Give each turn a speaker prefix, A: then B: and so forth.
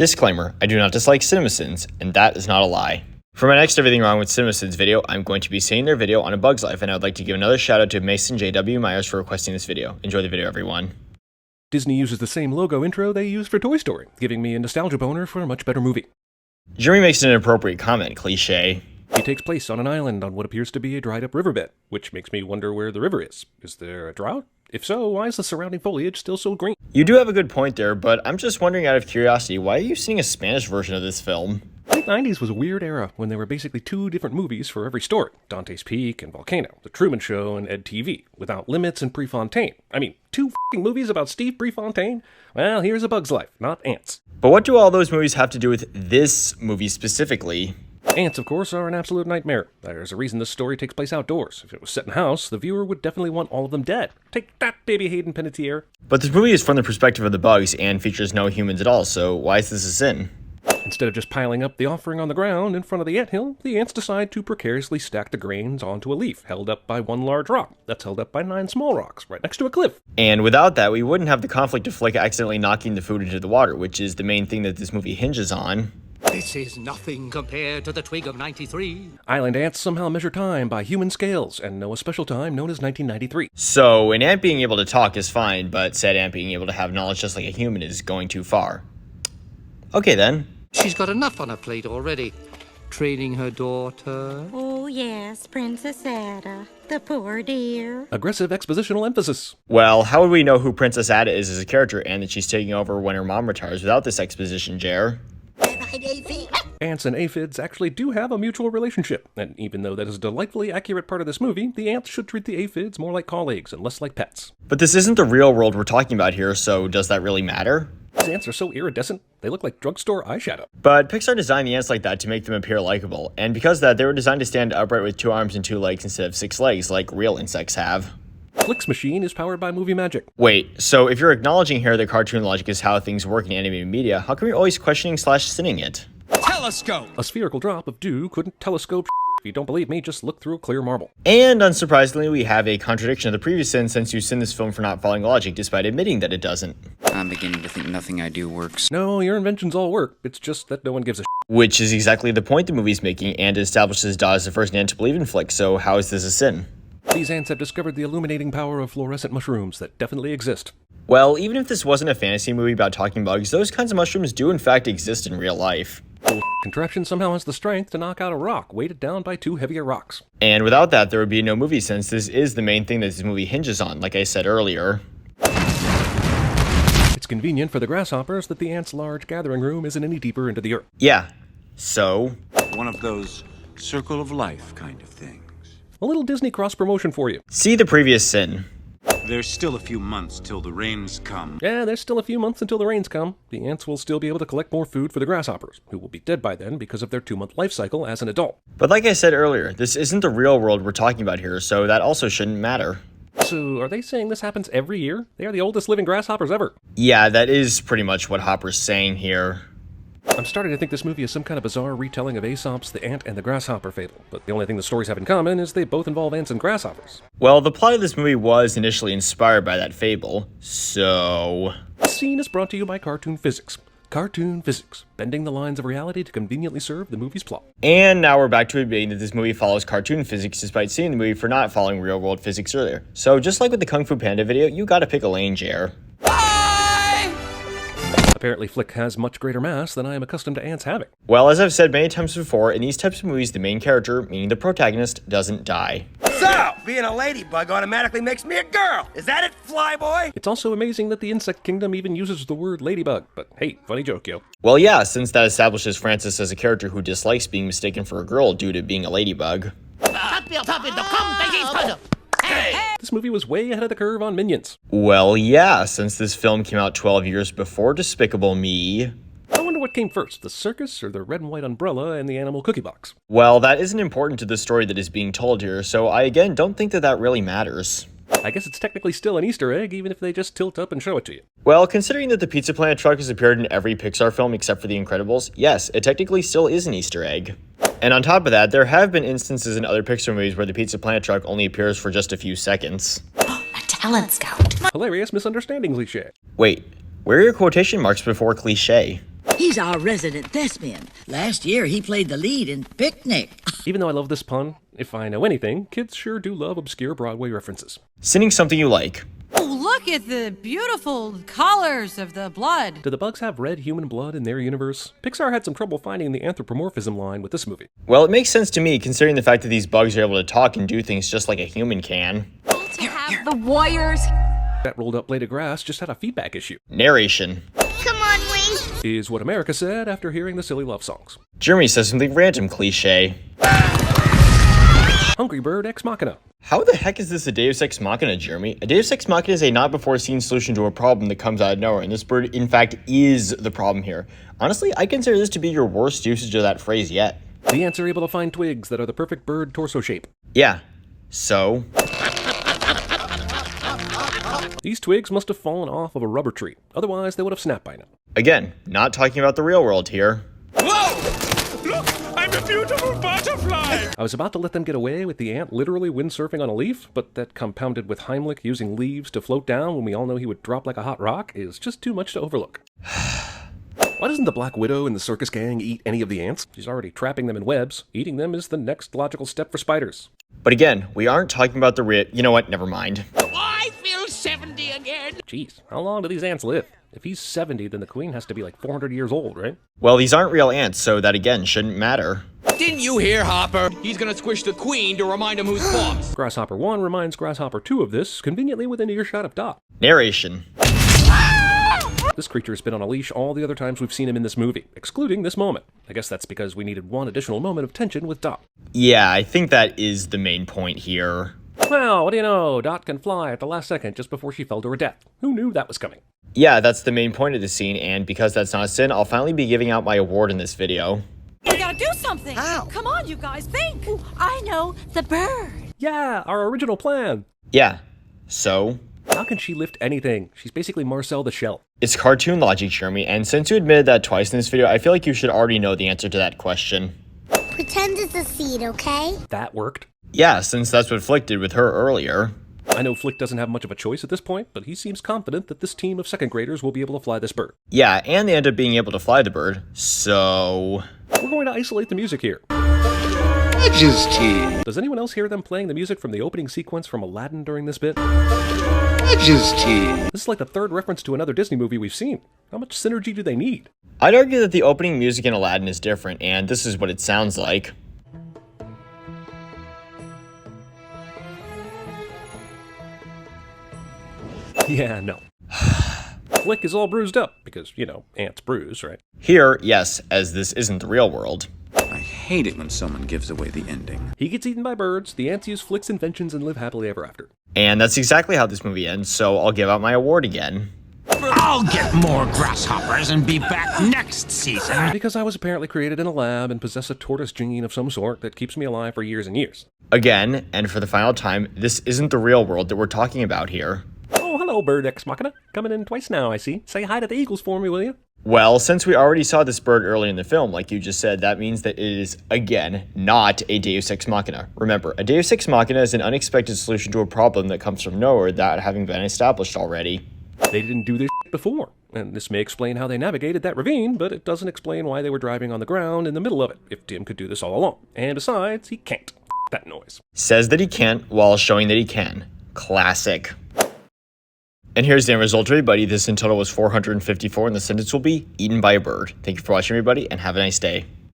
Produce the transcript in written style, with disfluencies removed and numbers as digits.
A: Disclaimer, I do not dislike CinemaSins, and that is not a lie. For my next Everything Wrong with CinemaSins video, I'm going to be seeing their video on A Bug's Life, and I would like to give another shout out to Mason J.W. Myers for requesting this video. Enjoy the video, everyone.
B: Disney uses the same logo intro they used for Toy Story, giving me a nostalgia boner for a much better movie.
A: Jeremy makes an inappropriate comment, cliche.
B: It takes place on an island on what appears to be a dried up riverbed, which makes me wonder where the river is. Is there a drought? If so, why is the surrounding foliage still so green?
A: You do have a good point there, but I'm just wondering out of curiosity, why are you seeing a Spanish version of this film?
B: The late 90s was a weird era when there were basically two different movies for every story. Dante's Peak and Volcano, The Truman Show and Ed TV, Without Limits and Prefontaine. I mean, two f***ing movies about Steve Prefontaine? Well, here's A Bug's Life, not Ants.
A: But what do all those movies have to do with this movie specifically?
B: Ants, of course, are an absolute nightmare. There's a reason this story takes place outdoors. If it was set in a house, the viewer would definitely want all of them dead. Take that, baby Hayden Panettiere.
A: But this movie is from the perspective of the bugs and features no humans at all, so why is this a sin?
B: Instead of just piling up the offering on the ground in front of the anthill, the ants decide to precariously stack the grains onto a leaf held up by one large rock that's held up by 9 small rocks right next to a cliff.
A: And without that, we wouldn't have the conflict of Flick accidentally knocking the food into the water, which is the main thing that this movie hinges on.
C: This is nothing compared to the twig of 93.
B: Island ants somehow measure time by human scales and know a special time known as 1993.
A: So an ant being able to talk is fine, but said ant being able to have knowledge just like a human is going too far. Okay then.
C: She's got enough on her plate already. Training her daughter.
D: Oh, yes, Princess Ada, the poor dear.
B: Aggressive expositional emphasis.
A: Well, how would we know who Princess Ada is as a character and that she's taking over when her mom retires without this exposition, Jer?
B: Ants and aphids actually do have a mutual relationship, and even though that is a delightfully accurate part of this movie, the ants should treat the aphids more like colleagues and less like pets.
A: But this isn't the real world we're talking about here, so does that really matter?
B: These ants are so iridescent, they look like drugstore eyeshadow.
A: But Pixar designed the ants like that to make them appear likable, and because of that, they were designed to stand upright with 2 arms and 2 legs instead of 6 legs like real insects have.
B: Flick's machine is powered by movie magic.
A: Wait, so if you're acknowledging here that cartoon logic is how things work in animated media, how come you're always questioning / sinning it?
E: Telescope!
B: A spherical drop of dew couldn't telescope. If you don't believe me, just look through a clear marble.
A: And unsurprisingly, we have a contradiction of the previous sin since you sin this film for not following logic despite admitting that it doesn't.
E: I'm beginning to think nothing I do works.
B: No, your inventions all work. It's just that no one gives a
A: Which is exactly the point the movie's making, and it establishes Dot as the first ant to believe in Flick, so how is this a sin?
B: These ants have discovered the illuminating power of fluorescent mushrooms that definitely exist.
A: Well, even if this wasn't a fantasy movie about talking bugs, those kinds of mushrooms do in fact exist in real life.
B: The contraption somehow has the strength to knock out a rock, weighted down by 2 heavier rocks.
A: And without that, there would be no movie since this is the main thing that this movie hinges on, like I said earlier.
B: It's convenient for the grasshoppers that the ants' large gathering room isn't any deeper into the earth.
A: Yeah, so...
F: One of those circle of life kind of things.
B: A little Disney cross-promotion for you.
A: See the previous sin.
F: There's still a few months till the rains come.
B: Yeah, there's still a few months until the rains come. The ants will still be able to collect more food for the grasshoppers, who will be dead by then because of their 2-month life cycle as an adult.
A: But like I said earlier, this isn't the real world we're talking about here, so that also shouldn't matter.
B: So, are they saying this happens every year? They are the oldest living grasshoppers ever.
A: Yeah, that is pretty much what Hopper's saying here.
B: I'm starting to think this movie is some kind of bizarre retelling of Aesop's The Ant and the Grasshopper fable, but the only thing the stories have in common is they both involve ants and grasshoppers.
A: Well, the plot of this movie was initially inspired by that fable, so...
B: This scene is brought to you by Cartoon Physics. Cartoon Physics, bending the lines of reality to conveniently serve the movie's plot.
A: And now we're back to admitting that this movie follows cartoon physics despite seeing the movie for not following real-world physics earlier. So just like with the Kung Fu Panda video, you gotta pick a lane, Jer.
B: Apparently Flick has much greater mass than I am accustomed to ants having.
A: Well, as I've said many times before, in these types of movies, the main character, meaning the protagonist, doesn't die.
G: So, being a ladybug automatically makes me a girl. Is that it, flyboy?
B: It's also amazing that the insect kingdom even uses the word ladybug, but hey, funny joke, yo.
A: Well, yeah, since that establishes Francis as a character who dislikes being mistaken for a girl due to being a ladybug.
B: This movie was way ahead of the curve on Minions.
A: Well, yeah, since this film came out 12 years before Despicable Me.
B: I wonder what came first, the circus or the red and white umbrella and the animal cookie box?
A: Well, that isn't important to the story that is being told here, so I again don't think that that really matters.
B: I guess it's technically still an Easter egg, even if they just tilt up and show it to you.
A: Well, considering that the Pizza Planet truck has appeared in every Pixar film except for The Incredibles, yes, it technically still is an Easter egg. And on top of that, there have been instances in other Pixar movies where the Pizza Planet truck only appears for just a few seconds.
D: A talent scout.
B: Hilarious misunderstanding cliche.
A: Wait, where are your quotation marks before cliche?
H: He's our resident thespian. Last year, he played the lead in Picnic.
B: Even though I love this pun, if I know anything, kids sure do love obscure Broadway references.
A: Sinning something you like.
I: Oh, look at the beautiful colors of the blood.
B: Do the bugs have red human blood in their universe? Pixar had some trouble finding the anthropomorphism line with this movie.
A: Well, it makes sense to me considering the fact that these bugs are able to talk and do things just like a human can.
I: To have the warriors.
B: That rolled up blade of grass just had a feedback issue.
A: Narration.
D: Come on, Wing.
B: Is what America said after hearing the silly love songs.
A: Jeremy says something random cliche.
B: Hungry Bird Ex Machina.
A: How the heck is this a Deus Ex Machina, Jeremy? A Deus Ex Machina is a not-before-seen solution to a problem that comes out of nowhere, and this bird, in fact, is the problem here. Honestly, I consider this to be your worst usage of that phrase yet.
B: The ants are able to find twigs that are the perfect bird torso shape.
A: Yeah. So?
B: These twigs must have fallen off of a rubber tree. Otherwise, they would have snapped by now.
A: Again, not talking about the real world here.
F: Whoa! Look! I'm a beautiful butterfly!
B: I was about to let them get away with the ant literally windsurfing on a leaf, but that compounded with Heimlich using leaves to float down when we all know he would drop like a hot rock is just too much to overlook. Why doesn't the Black Widow and the circus gang eat any of the ants? She's already trapping them in webs. Eating them is the next logical step for spiders.
A: But again, we aren't talking about the real... You know what? Never mind.
F: I feel 70 again!
B: Jeez, how long do these ants live? If he's 70, then the queen has to be like 400 years old, right?
A: Well, these aren't real ants, so that again shouldn't matter.
E: Didn't you hear, Hopper? He's gonna squish the queen to remind him who's boss.
B: Grasshopper 1 reminds Grasshopper 2 of this, conveniently within earshot of Dot.
A: Narration.
B: This creature has been on a leash all the other times we've seen him in this movie, excluding this moment. I guess that's because we needed one additional moment of tension with Dot.
A: Yeah, I think that is the main point here.
B: Well, what do you know? Dot can fly at the last second just before she fell to her death. Who knew that was coming?
A: Yeah, that's the main point of the scene, and because that's not a sin, I'll finally be giving out my award in this video.
I: We gotta do something.
H: How?
I: Come on, you guys, think.
D: Ooh, I know, the bird.
B: Yeah, our original plan.
A: Yeah, so?
B: How can she lift anything? She's basically Marcel the Shell.
A: It's cartoon logic, Jeremy, and since you admitted that twice in this video, I feel like you should already know the answer to that question.
D: Pretend it's a seed, okay?
B: That worked.
A: Yeah, since that's what Flick did with her earlier.
B: I know Flick doesn't have much of a choice at this point, but he seems confident that this team of second graders will be able to fly this bird.
A: Yeah, and they end up being able to fly the bird, so...
B: We're going to isolate the music here.
F: Majesty!
B: Does anyone else hear them playing the music from the opening sequence from Aladdin during this bit?
F: Majesty!
B: This is like the third reference to another Disney movie we've seen. How much synergy do they need?
A: I'd argue that the opening music in Aladdin is different, and this is what it sounds like.
B: Yeah, no. Flick is all bruised up, because, you know, ants bruise, right?
A: Here, yes, as this isn't the real world.
F: I hate it when someone gives away the ending.
B: He gets eaten by birds, the ants use Flick's inventions and live happily ever after.
A: And that's exactly how this movie ends, so I'll give out my award again.
G: I'll get more grasshoppers and be back next season.
B: Because I was apparently created in a lab and possess a tortoise gene of some sort that keeps me alive for years and years.
A: Again, and for the final time, this isn't the real world that we're talking about here.
B: Oh, hello, Bird Ex Machina. Coming in twice now, I see. Say hi to the Eagles for me, will you?
A: Well, since we already saw this bird early in the film, like you just said, that means that it is, again, not a Deus Ex Machina. Remember, a Deus Ex Machina is an unexpected solution to a problem that comes from nowhere without having been established already.
B: They didn't do this before, and this may explain how they navigated that ravine, but it doesn't explain why they were driving on the ground in the middle of it, if Tim could do this all along. And besides, he can't. That noise.
A: Says that he can't while showing that he can. Classic. And here's the end result, everybody. This in total was 454, and the sentence will be eaten by a bird. Thank you for watching, everybody, and have a nice day.